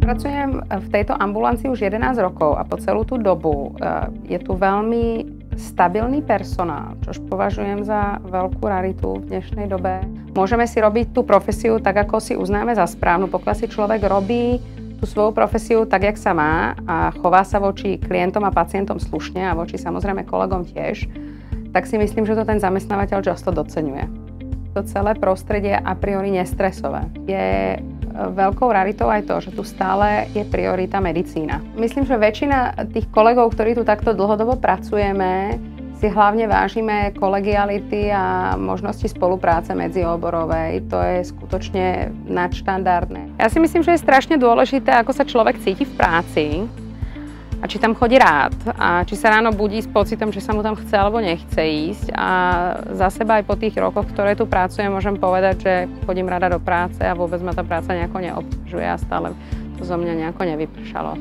Pracujem v tejto ambulancii už 11 rokov a po celú tú dobu je tu veľmi stabilný personál, čož považujem za veľkú raritu v dnešnej dobe. Môžeme si robiť tú profesiu tak, ako si uznáme za správnu, pokiaľ si človek robí tú svoju profesiu tak, jak sa má a chová sa voči klientom a pacientom slušne a voči samozrejme kolegom tiež, tak si myslím, že to ten zamestnávateľ často doceňuje. To celé prostredie a priori nestresové. Je veľkou raritou aj to, že tu stále je priorita medicína. Myslím, že väčšina tých kolegov, ktorí tu takto dlhodobo pracujeme, si hlavne vážime kolegiality a možnosti spolupráce medzioborovej. To je skutočne nadštandardné. Ja si myslím, že je strašne dôležité, ako sa človek cíti v práci a či tam chodí rád a či sa ráno budí s pocitom, že sa mu tam chce alebo nechce ísť. A za seba aj po tých rokoch, ktoré tu pracujem, môžem povedať, že chodím rada do práce a vôbec ma tá práca nejako neobťažuje a stále to zo mňa nejako nevypršalo.